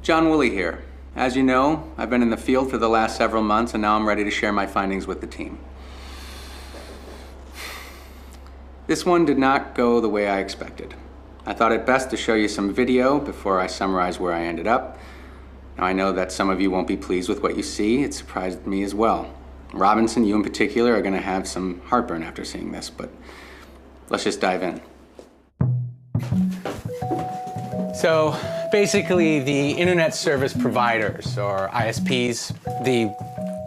John Woolley here. As you know, I've been in the field for the last several months, and now I'm ready to share my findings with the team. This one did not go the way I expected. I thought it best to show you some video before I summarize where I ended up. Now, I know that some of you won't be pleased with what you see. It surprised me as well. Robinson, you in particular, are going to have some heartburn after seeing this, but let's just dive in. So basically, the internet service providers, or ISPs, the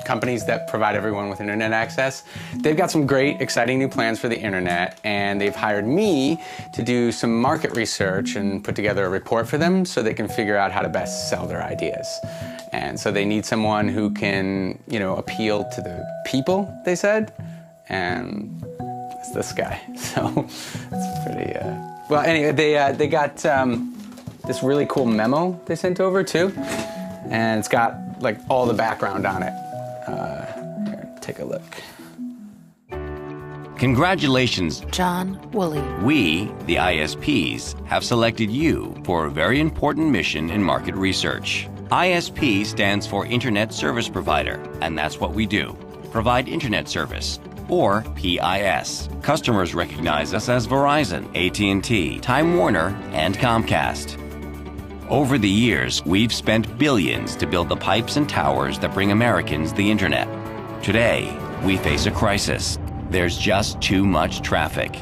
companies that provide everyone with internet access, they've got some great, exciting new plans for the internet, and they've hired me to do some market research and put together a report for them so they can figure out how to best sell their ideas. And so they need someone who can, appeal to the people, they said, and it's this guy. So it's pretty, well, anyway, they got this really cool memo they sent over too, and it's got like all the background on it. Here, take a look. Congratulations, John Woolley. We, the ISPs, have selected you for a very important mission in market research. ISP stands for Internet Service Provider, and that's what we do. Provide internet service, or PIS. Customers recognize us as Verizon, AT&T, Time Warner, and Comcast. Over the years, we've spent billions to build the pipes and towers that bring Americans the internet. Today, we face a crisis. There's just too much traffic.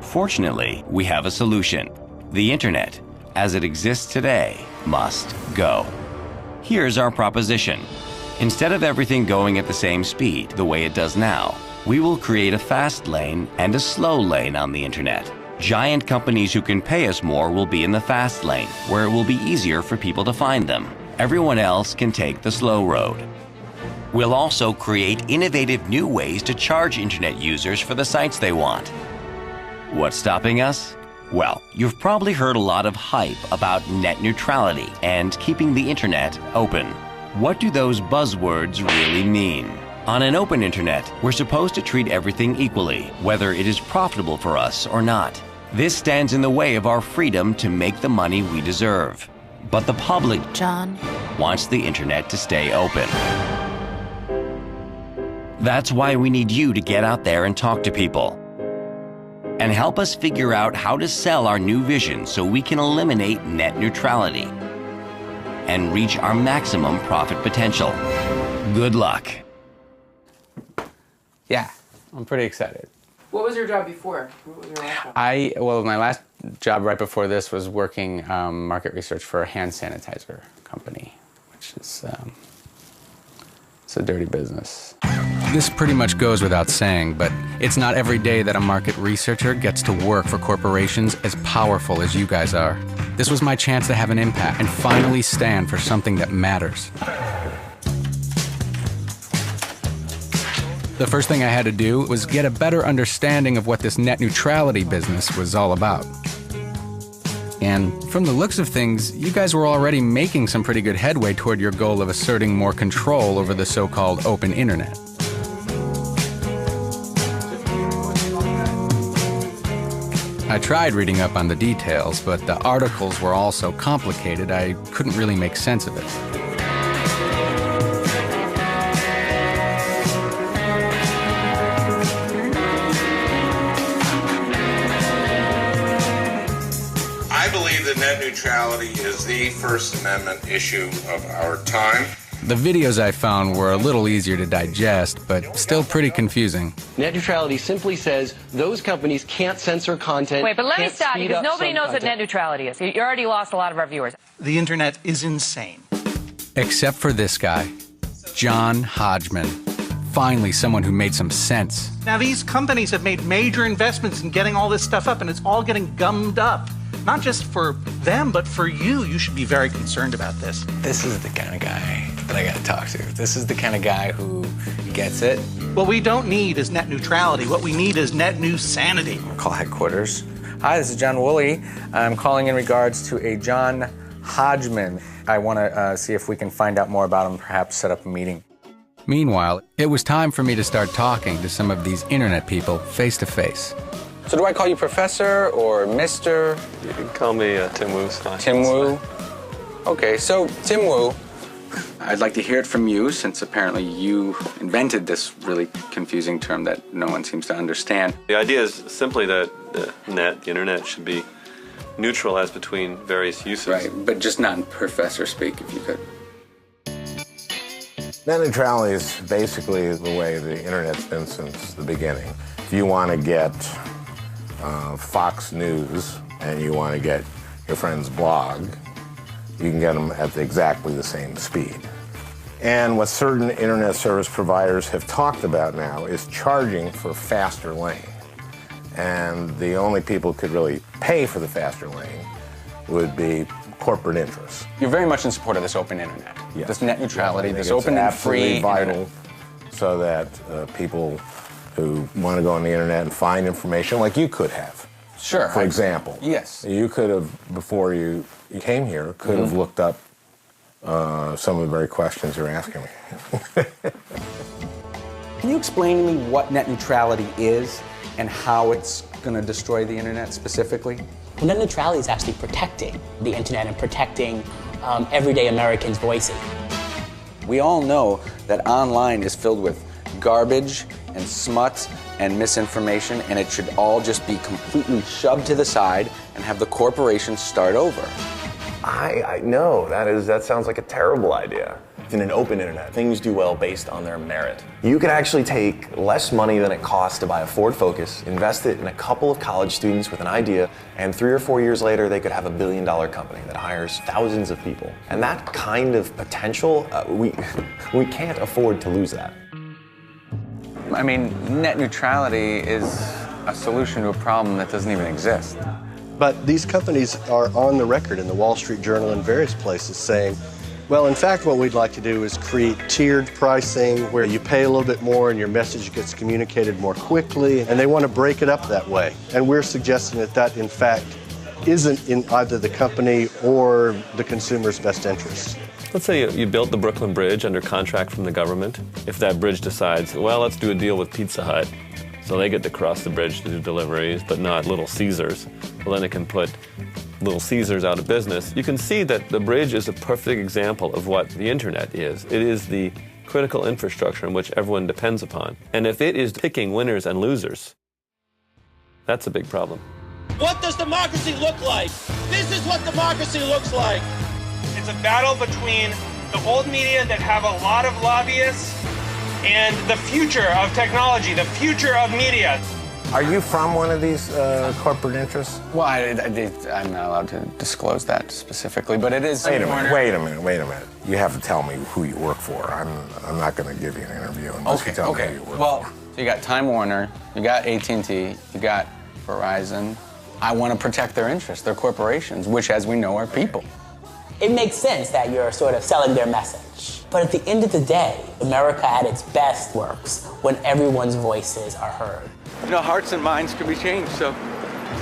Fortunately, we have a solution. The internet, as it exists today, must go. Here's our proposition. Instead of everything going at the same speed, the way it does now, we will create a fast lane and a slow lane on the internet. Giant companies who can pay us more will be in the fast lane, where it will be easier for people to find them. Everyone else can take the slow road. We'll also create innovative new ways to charge internet users for the sites they want. What's stopping us? Well, you've probably heard a lot of hype about net neutrality and keeping the internet open. What do those buzzwords really mean? On an open internet, we're supposed to treat everything equally, whether it is profitable for us or not. This stands in the way of our freedom to make the money we deserve. But the public, John, wants the internet to stay open. That's why we need you to get out there and talk to people. And help us figure out how to sell our new vision so we can eliminate net neutrality and reach our maximum profit potential. Good luck. Yeah, I'm pretty excited. What was your job before? What was your last job? Well, my last job right before this was working market research for a hand sanitizer company, which is it's a dirty business. This pretty much goes without saying, but it's not every day that a market researcher gets to work for corporations as powerful as you guys are. This was my chance to have an impact and finally stand for something that matters. The first thing I had to do was get a better understanding of what this net neutrality business was all about. And from the looks of things, you guys were already making some pretty good headway toward your goal of asserting more control over the so-called open internet. I tried reading up on the details, but the articles were all so complicated I couldn't really make sense of it. I believe that net neutrality is the First Amendment issue of our time. The videos I found were a little easier to digest, but still pretty confusing. Net neutrality simply says those companies can't censor content. Wait, but let me can't stop you, speed because up nobody some knows what content. net neutrality is. You already lost a lot of our viewers. The internet is insane. Except for this guy, John Hodgman. Finally, someone who made some sense. Now, these companies have made major investments in getting all this stuff up, and it's all getting gummed up. Not just for them, but for you. You should be very concerned about this. This is the kind of guy that I gotta talk to. This is the kind of guy who gets it. What we don't need is net neutrality. What we need is net new sanity. Call headquarters. Hi, this is John Woolley. I'm calling in regards to a John Hodgman. I want to see if we can find out more about him, perhaps set up a meeting. Meanwhile, it was time for me to start talking to some of these internet people face to face. So do I call you Professor or Mr.? You can call me Tim Woo. Tim Woo? Okay, so Tim Wu, I'd like to hear it from you, since apparently you invented this really confusing term that no one seems to understand. The idea is simply that the internet, should be neutral as between various uses. Right, but just not in professor speak, if you could. Net neutrality is basically the way the internet's been since the beginning. If you want to get Fox News and you want to get your friend's blog, you can get them at exactly the same speed. And what certain internet service providers have talked about now is charging for faster lane. And the only people who could really pay for the faster lane would be corporate interests. You're very much in support of this open internet. Yes. This net neutrality, this open and free vital internet. So that people who want to go on the internet and find information like you could have. Sure. For example. Yes. You could have, before you came here, could have looked up some of the very questions you're asking me. Can you explain to me what net neutrality is and how it's going to destroy the internet specifically? Well, net neutrality is actually protecting the internet and protecting everyday Americans' voices. We all know that online is filled with garbage and smut and misinformation, and it should all just be completely shoved to the side and have the corporations start over. I know, that sounds like a terrible idea. In an open internet, things do well based on their merit. You could actually take less money than it costs to buy a Ford Focus, invest it in a couple of college students with an idea, and 3 or 4 years later, they could have $1 billion company that hires thousands of people. And that kind of potential, we can't afford to lose that. I mean, net neutrality is a solution to a problem that doesn't even exist. But these companies are on the record in the Wall Street Journal and various places saying, well, in fact, what we'd like to do is create tiered pricing where you pay a little bit more and your message gets communicated more quickly, and they want to break it up that way. And we're suggesting that that, in fact, isn't in either the company or the consumer's best interest. Let's say you built the Brooklyn Bridge under contract from the government. If that bridge decides, well, let's do a deal with Pizza Hut, so they get to cross the bridge to do deliveries, but not Little Caesars, well, then it can put Little Caesars out of business. You can see that the bridge is a perfect example of what the internet is. It is the critical infrastructure in which everyone depends upon. And if it is picking winners and losers, that's a big problem. What does democracy look like? This is what democracy looks like. It's a battle between the old media that have a lot of lobbyists and the future of technology, the future of media. Are you from one of these corporate interests? Well, I'm not allowed to disclose that specifically, but it is. Wait a minute. You have to tell me who you work for. I'm not going to give you an interview unless you tell me who you work for. So you got Time Warner, you got AT&T, you got Verizon. I want to protect their interests, their corporations, which, as we know, are people. It makes sense that you're sort of selling their message. But at the end of the day, America at its best works when everyone's voices are heard. You know, hearts and minds can be changed, so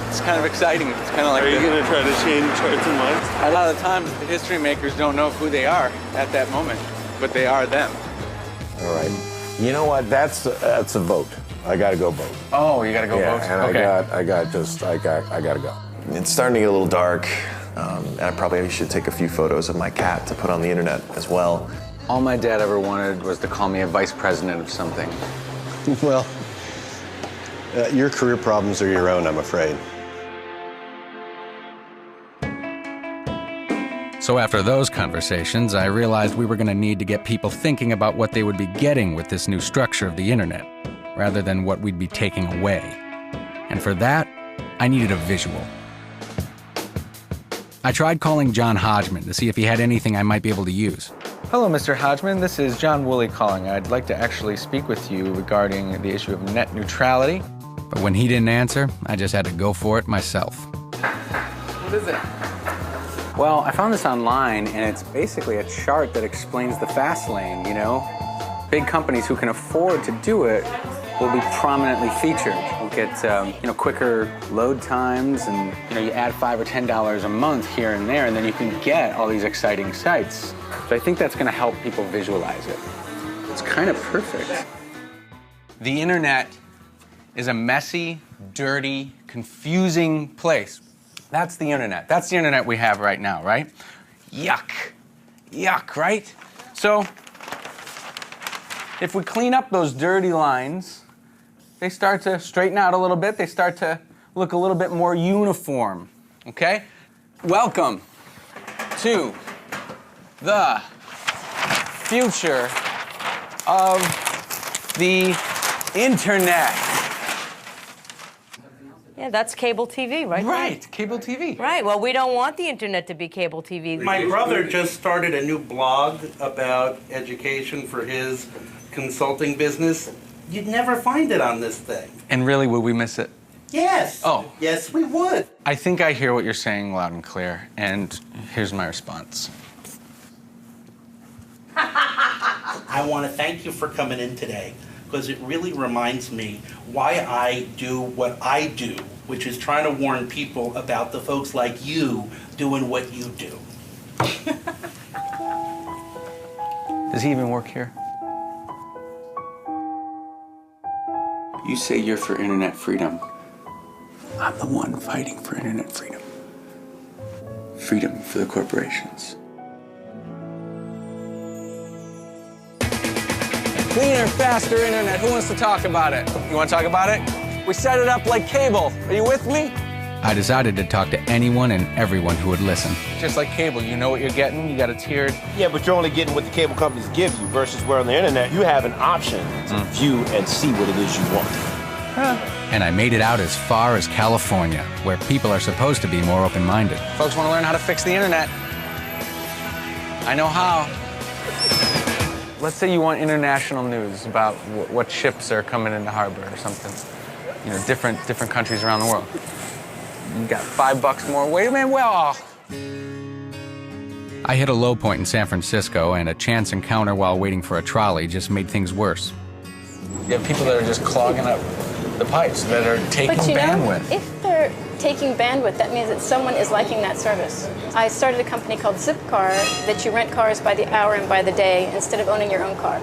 it's kind of exciting. It's kind of like. Are you going to try to change hearts and minds? A lot of the times, the history makers don't know who they are at that moment, but they are them. All right. You know what? That's a vote. I got to go vote. Oh, you got to go vote. And okay. I got to go. It's starting to get a little dark, and I probably should take a few photos of my cat to put on the internet as well. All my dad ever wanted was to call me a vice president of something. Well, your career problems are your own, I'm afraid. So after those conversations, I realized we were going to need to get people thinking about what they would be getting with this new structure of the internet, rather than what we'd be taking away. And for that, I needed a visual. I tried calling John Hodgman to see if he had anything I might be able to use. Hello, Mr. Hodgman. This is John Woolley calling. I'd like to actually speak with you regarding the issue of net neutrality. But when he didn't answer, I just had to go for it myself. What is it? Well, I found this online, and it's basically a chart that explains the fast lane, you know? Big companies who can afford to do it will be prominently featured. We'll get, quicker load times, and, you add $5 or $10 a month here and there, and then you can get all these exciting sites. So I think that's going to help people visualize it. It's kind of perfect. The internet is a messy, dirty, confusing place. That's the internet. That's the internet we have right now, right? Yuck. Yuck, right? So, if we clean up those dirty lines, they start to straighten out a little bit. They start to look a little bit more uniform, okay? Welcome to the future of the internet. Yeah, that's cable TV, right? Right, cable TV. Right, well, we don't want the internet to be cable TV. My brother just started a new blog about education for his consulting business. You'd never find it on this thing. And really, would we miss it? Yes. Oh. Yes, we would. I think I hear what you're saying loud and clear, and here's my response. I want to thank you for coming in today, because it really reminds me why I do what I do, which is trying to warn people about the folks like you doing what you do. Does he even work here? You say you're for internet freedom. I'm the one fighting for internet freedom. Freedom for the corporations. Cleaner, faster internet. Who wants to talk about it? You want to talk about it? We set it up like cable. Are you with me? I decided to talk to anyone and everyone who would listen. Just like cable, you know what you're getting. You got a tiered. Yeah, but you're only getting what the cable companies give you versus where on the internet you have an option to view and see what it is you want. And I made it out as far as California, where people are supposed to be more open-minded. Folks want to learn how to fix the internet. I know how. Let's say you want international news about what ships are coming into harbor or something. You know, different countries around the world. You got $5 more. Wait a minute, well. I hit a low point in San Francisco, and a chance encounter while waiting for a trolley just made things worse. You have people that are just clogging up the pipes, that are taking bandwidth. If they're taking bandwidth, that means that someone is liking that service. I started a company called Zipcar that you rent cars by the hour and by the day instead of owning your own car.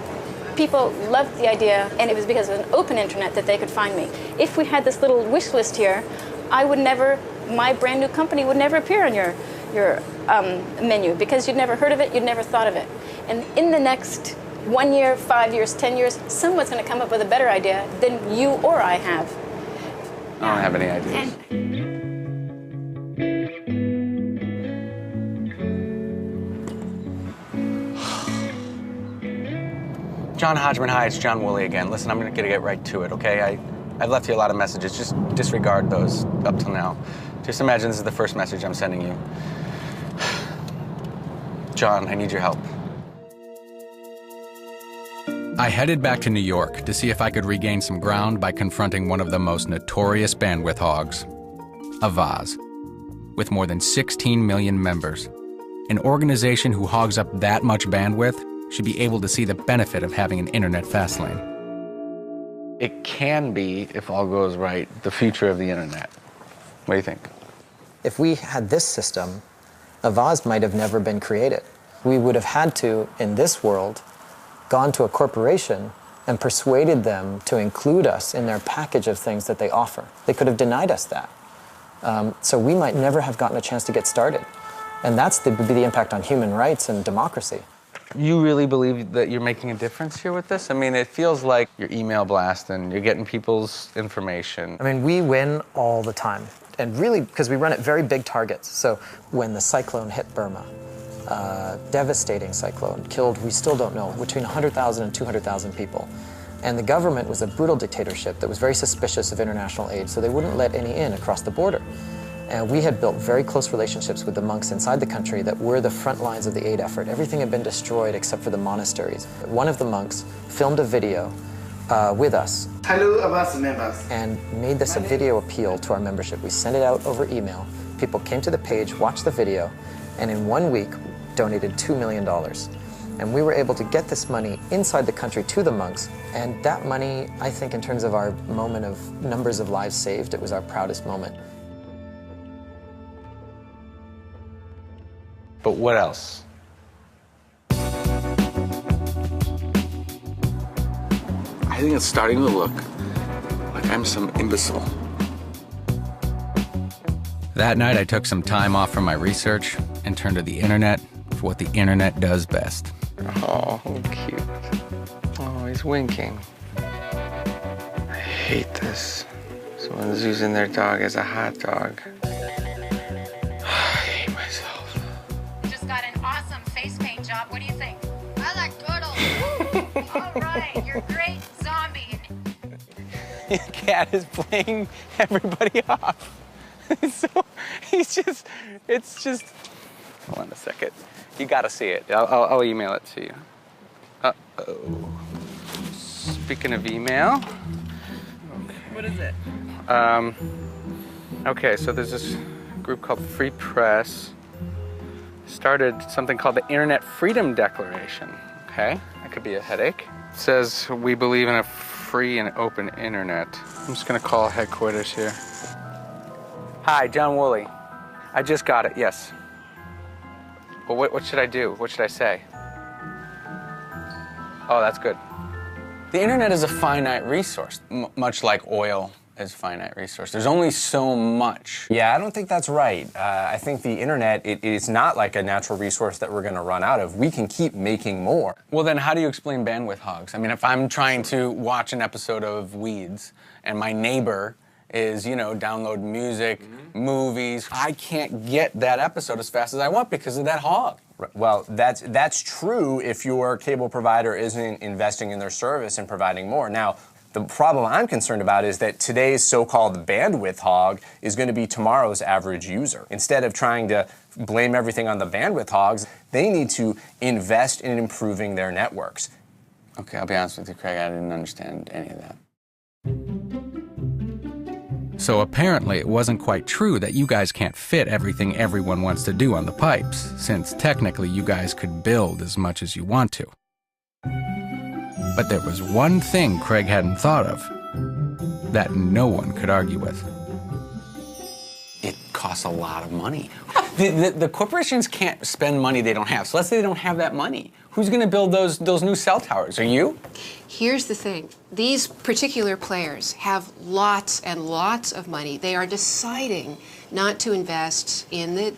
People loved the idea, and it was because of an open internet that they could find me. If we had this little wish list here, my brand new company would never appear on your menu because you'd never heard of it, you'd never thought of it. And in the next 1 year, 5 years, 10 years, someone's going to come up with a better idea than you or I have. I don't have any ideas. John Hodgman, hi, it's John Woolley again. Listen, I'm gonna get right to it, okay? I've left you a lot of messages. Just disregard those up till now. Just imagine this is the first message I'm sending you. John, I need your help. I headed back to New York to see if I could regain some ground by confronting one of the most notorious bandwidth hogs, Avaaz, with more than 16 million members. An organization who hogs up that much bandwidth should be able to see the benefit of having an internet fast lane. It can be, if all goes right, the future of the internet. What do you think? If we had this system, Avaaz might have never been created. We would have had to, in this world, gone to a corporation and persuaded them to include us in their package of things that they offer. They could have denied us that. So we might never have gotten a chance to get started. And that's would be the impact on human rights and democracy. You really believe that you're making a difference here with this? I mean, it feels like you're email blasting, you're getting people's information. I mean, we win all the time. And really, because we run at very big targets. So when the cyclone hit Burma, devastating cyclone, killed, we still don't know, between 100,000 and 200,000 people. And the government was a brutal dictatorship that was very suspicious of international aid, so they wouldn't let any in across the border. And we had built very close relationships with the monks inside the country that were the front lines of the aid effort. Everything had been destroyed except for the monasteries. One of the monks filmed a video with us. Hello, Avaaz members. And made this a video appeal to our membership. We sent it out over email. People came to the page, watched the video, and in 1 week donated $2 million. And we were able to get this money inside the country to the monks. And that money, I think in terms of our moment of numbers of lives saved, it was our proudest moment. But what else? I think it's starting to look like I'm some imbecile. That night, I took some time off from my research and turned to the internet with what the internet does best. Oh, cute. Oh, he's winking. I hate this. Someone's using their dog as a hot dog. I hate myself. Just got an awesome face paint job. What do you think? I like turtles. All right, you're great, zombie. The cat is playing everybody off. So it's just, hold on a second. You gotta see it. I'll email it to you. Uh-oh. Speaking of email. Okay. What is it? Okay, so there's this group called Free Press. Started something called the Internet Freedom Declaration. Okay, that could be a headache. It says we believe in a free and open internet. I'm just gonna call headquarters here. Hi, John Woolley. I just got it, yes. Well, what should I do? What should I say? Oh, that's good. The internet is a finite resource, much like oil is a finite resource. There's only so much. Yeah, I don't think that's right. I think the internet, it's not like a natural resource that we're gonna run out of. We can keep making more. Well, then how do you explain bandwidth hogs? I mean, if I'm trying to watch an episode of Weeds and my neighbor is, you know, download music, movies, I can't get that episode as fast as I want because of that hog. Well, that's true if your cable provider isn't investing in their service and providing more. Now, the problem I'm concerned about is that today's so-called bandwidth hog is going to be tomorrow's average user. Instead of trying to blame everything on the bandwidth hogs, they need to invest in improving their networks. Okay, I'll be honest with you, Craig, I didn't understand any of that. So apparently it wasn't quite true that you guys can't fit everything everyone wants to do on the pipes, since technically you guys could build as much as you want to. But there was one thing Craig hadn't thought of that no one could argue with. It costs a lot of money. The corporations can't spend money they don't have. So let's say they don't have that money. Who's going to build those new cell towers? Are you? Here's the thing. These particular players have lots and lots of money. They are deciding not to invest in the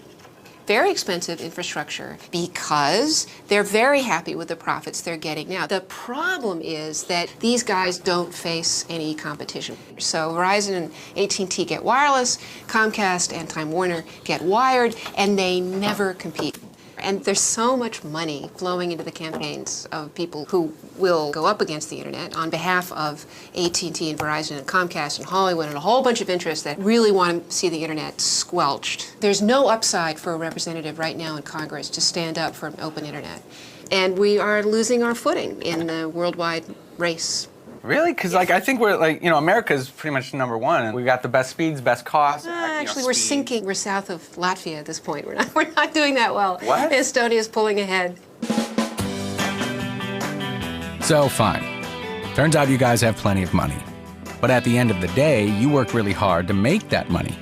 very expensive infrastructure because they're very happy with the profits they're getting now. The problem is that these guys don't face any competition. So Verizon and AT&T get wireless, Comcast and Time Warner get wired, and they never compete. And there's so much money flowing into the campaigns of people who will go up against the internet on behalf of AT&T and Verizon and Comcast and Hollywood and a whole bunch of interests that really want to see the internet squelched. There's no upside for a representative right now in Congress to stand up for an open internet. And we are losing our footing in the worldwide race. Really? Because I think we're America's pretty much #1. And we got the best speeds, best costs. Actually, we're sinking. We're south of Latvia at this point. We're not doing that well. What? Estonia's pulling ahead. So fine. Turns out you guys have plenty of money. But at the end of the day, you worked really hard to make that money.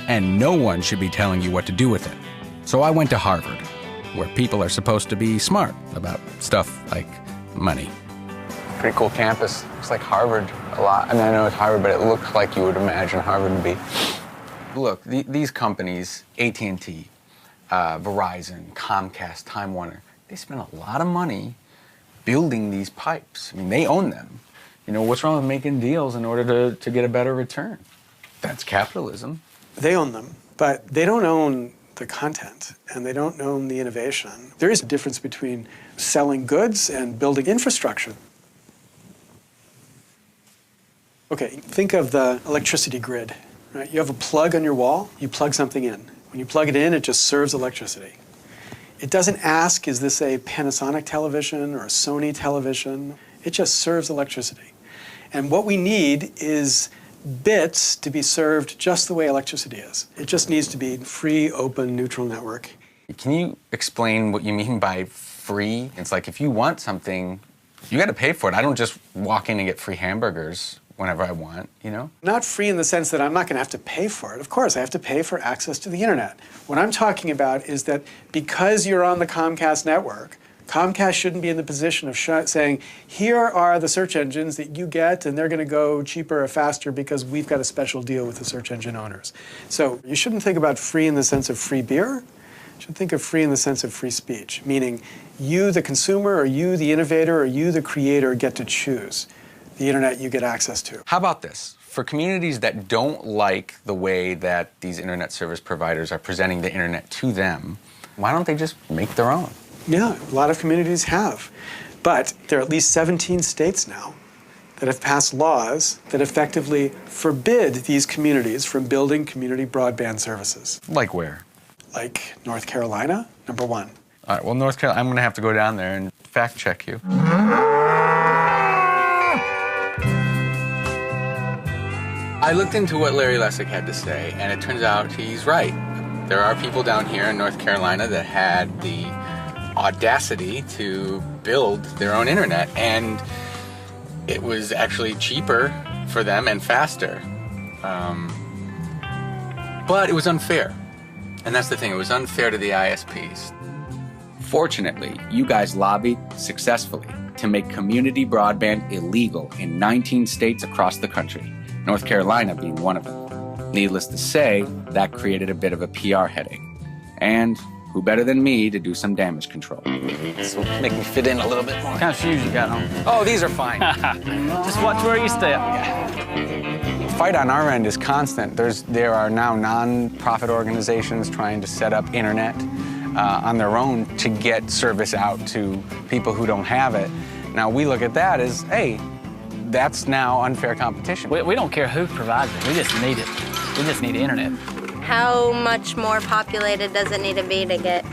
And no one should be telling you what to do with it. So I went to Harvard, where people are supposed to be smart about stuff like money. Pretty cool campus. Looks like Harvard a lot. I mean, I know it's Harvard, but it looks like you would imagine Harvard to be. Look, these companies, AT&T, Verizon, Comcast, Time Warner, they spend a lot of money building these pipes. I mean, they own them. You know, what's wrong with making deals in order to get a better return? That's capitalism. They own them, but they don't own the content, and they don't own the innovation. There is a difference between selling goods and building infrastructure. Okay, think of the electricity grid, right? You have a plug on your wall, you plug something in. When you plug it in, it just serves electricity. It doesn't ask, is this a Panasonic television or a Sony television? It just serves electricity. And what we need is bits to be served just the way electricity is. It just needs to be free, open, neutral network. Can you explain what you mean by free? It's like if you want something, you got to pay for it. I don't just walk in and get free hamburgers whenever I want, you know? Not free in the sense that I'm not going to have to pay for it. Of course, I have to pay for access to the internet. What I'm talking about is that because you're on the Comcast network, Comcast shouldn't be in the position of saying, here are the search engines that you get, and they're going to go cheaper or faster because we've got a special deal with the search engine owners. So you shouldn't think about free in the sense of free beer. You should think of free in the sense of free speech, meaning you, the consumer, or you, the innovator, or you, the creator, get to choose the internet you get access to. How about this? For communities that don't like the way that these internet service providers are presenting the internet to them, why don't they just make their own? Yeah, a lot of communities have. But there are at least 17 states now that have passed laws that effectively forbid these communities from building community broadband services. Like where? Like North Carolina, number one. All right, well, North Carolina, I'm going to have to go down there and fact check you. I looked into what Larry Lessig had to say, and it turns out he's right. There are people down here in North Carolina that had the audacity to build their own internet, and it was actually cheaper for them and faster. But it was unfair. And that's the thing, it was unfair to the ISPs. Fortunately, you guys lobbied successfully to make community broadband illegal in 19 states across the country, North Carolina being one of them. Needless to say, that created a bit of a PR headache. And who better than me to do some damage control? So make me fit in a little bit more. What kind of shoes you got on? Oh, these are fine. Just watch where you step. The fight on our end is constant. There are now non-profit organizations trying to set up internet on their own to get service out to people who don't have it. Now, we look at that as, hey, that's now unfair competition. We don't care who provides it. We just need it. We just need internet. How much more populated does it need to be to get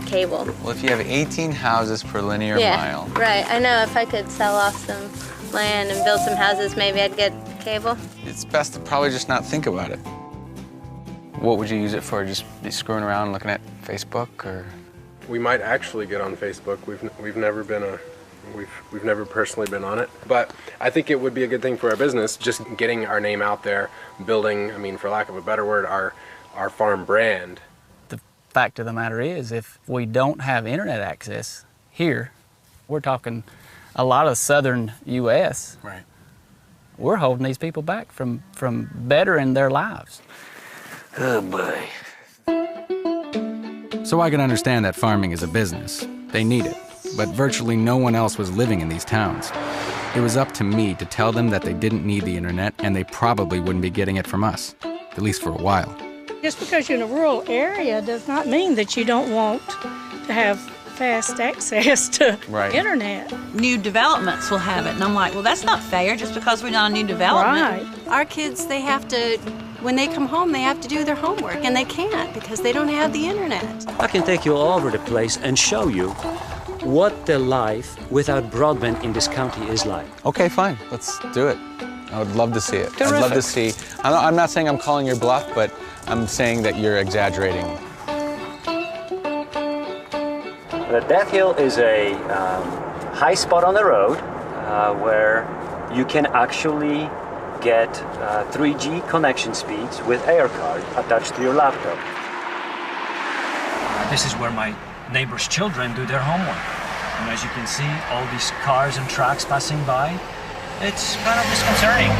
cable? Well, if you have 18 houses per linear mile. Right. I know if I could sell off some land and build some houses, maybe I'd get cable. It's best to probably just not think about it. What would you use it for? Just be screwing around looking at Facebook, or? We might actually get on Facebook. We've never been we've never personally been on it, but I think it would be a good thing for our business, just getting our name out there, building, I mean, for lack of a better word, our farm brand. The fact of the matter is, if we don't have internet access here, we're talking a lot of southern U.S. Right. We're holding these people back from bettering their lives. Oh, boy. So I can understand that farming is a business. They need it. But virtually no one else was living in these towns. It was up to me to tell them that they didn't need the internet, and they probably wouldn't be getting it from us, at least for a while. Just because you're in a rural area does not mean that you don't want to have fast access to internet. New developments will have it, and I'm like, well, that's not fair just because we're not a new development. Right. Our kids, they have to, when they come home, they have to do their homework, and they can't because they don't have the internet. I can take you all over the place and show you what the life without broadband in this county is like. Okay, fine. Let's do it. I would love to see it. Terrific. I'd love to see. I'm not saying I'm calling your bluff, but I'm saying that you're exaggerating. The Death Hill is a high spot on the road where you can actually get 3G connection speeds with air card attached to your laptop. This is where my neighbors' children do their homework. And as you can see, all these cars and trucks passing by, it's kind of disconcerting.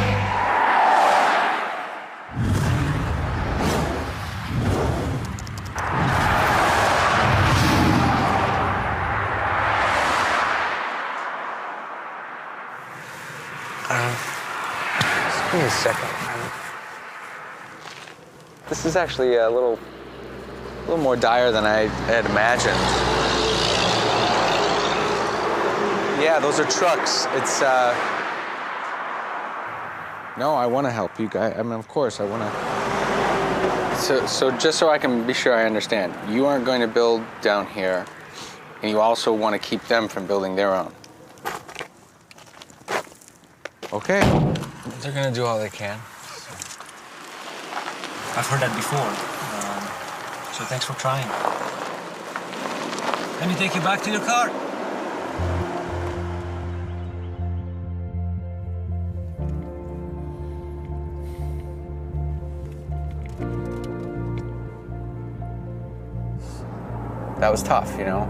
Just give me a second. This is actually a little more dire than I had imagined. Yeah, those are trucks. It's, no, I want to help you guys. I mean, of course, I want to. So just so I can be sure I understand, you aren't going to build down here, and you also want to keep them from building their own. Okay. They're going to do all they can. I've heard that before. So thanks for trying. Let me take you back to your car. That was tough, you know.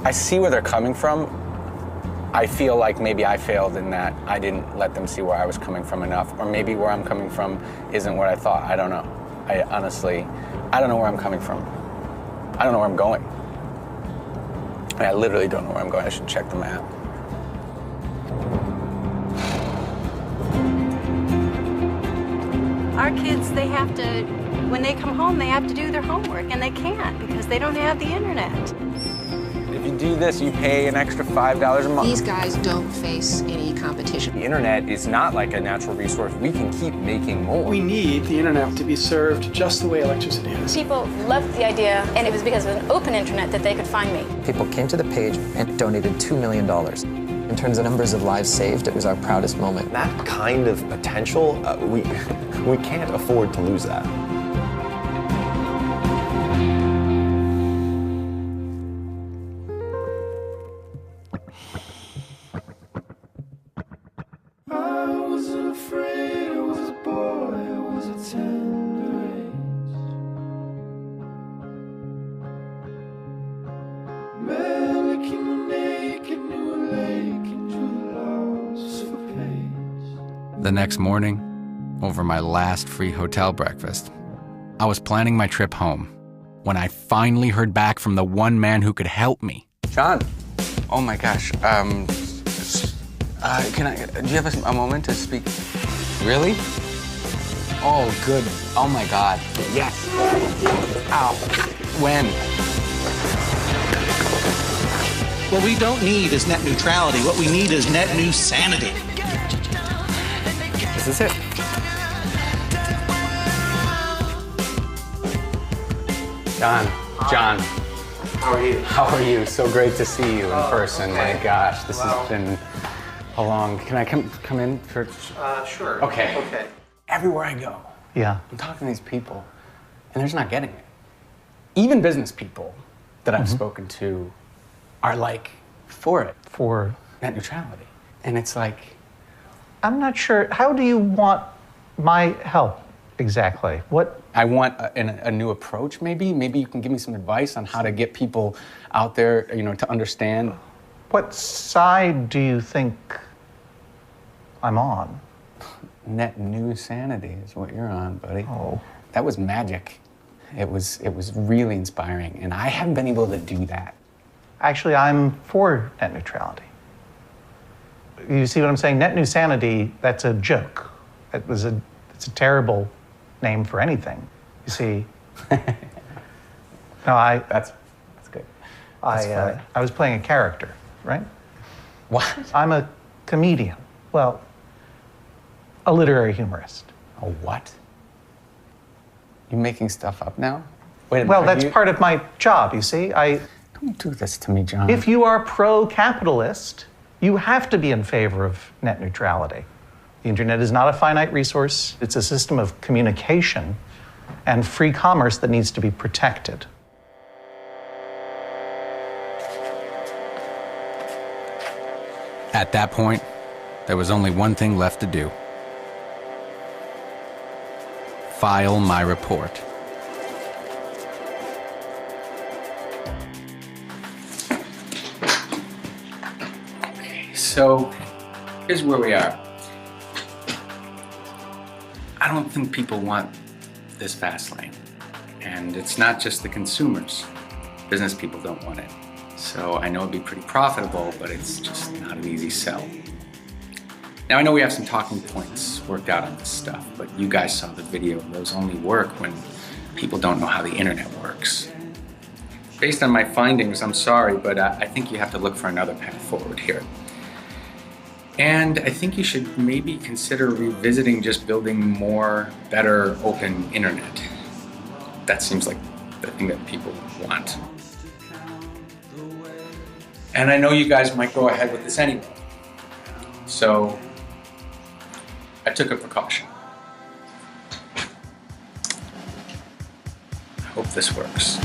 I see where they're coming from. I feel like maybe I failed in that I didn't let them see where I was coming from enough, or maybe where I'm coming from isn't what I thought. I don't know. I honestly, I don't know where I'm coming from. I don't know where I'm going. I literally don't know where I'm going. I should check the map. Our kids, they have to, when they come home, they have to do their homework, and they can't because they don't have the internet. If you do this, you pay an extra $5 a month. These guys don't face any competition. The internet is not like a natural resource. We can keep making more. We need the internet to be served just the way electricity is. People loved the idea, and it was because of an open internet that they could find me. People came to the page and donated $2 million. In terms of numbers of lives saved, it was our proudest moment. That kind of potential, we can't afford to lose that. The next morning, over my last free hotel breakfast, I was planning my trip home when I finally heard back from the one man who could help me. John, oh my gosh, do you have a moment to speak? Really? Oh, good. Oh my God. Yes. Ow. When? What we don't need is net neutrality. What we need is net new sanity. This is it. John, how are you? How are you? So great to see you in person. Okay. My gosh, this has been a long. Can I come in for? Sure. Okay. Okay. Everywhere I go, yeah, I'm talking to these people, and they're just not getting it. Even business people that I've spoken to are like for it, for net neutrality, and it's like. I'm not sure. How do you want my help exactly? What? I want a new approach, maybe. Maybe you can give me some advice on how to get people out there, to understand. What side do you think I'm on? Net new sanity is what you're on, buddy. Oh. That was magic. It was really inspiring, and I haven't been able to do that. Actually, I'm for net neutrality. You see what I'm saying? Net new sanity, that's a joke. It's a terrible name for anything. You see? No, That's good. I was playing a character, right? What? I'm a comedian. Well, a literary humorist. A what? You making stuff up now? Wait a minute. Well, that's part of my job, you see? Don't do this to me, John. If you are pro-capitalist, you have to be in favor of net neutrality. The internet is not a finite resource. It's a system of communication and free commerce that needs to be protected. At that point, there was only one thing left to do. File my report. So, here's where we are. I don't think people want this fast lane. And it's not just the consumers. Business people don't want it. So I know it'd be pretty profitable, but it's just not an easy sell. Now I know we have some talking points worked out on this stuff, but you guys saw the video, and those only work when people don't know how the internet works. Based on my findings, I'm sorry, but I think you have to look for another path forward here. And I think you should maybe consider revisiting just building more, better, open internet. That seems like the thing that people want. And I know you guys might go ahead with this anyway. So I took a precaution. I hope this works.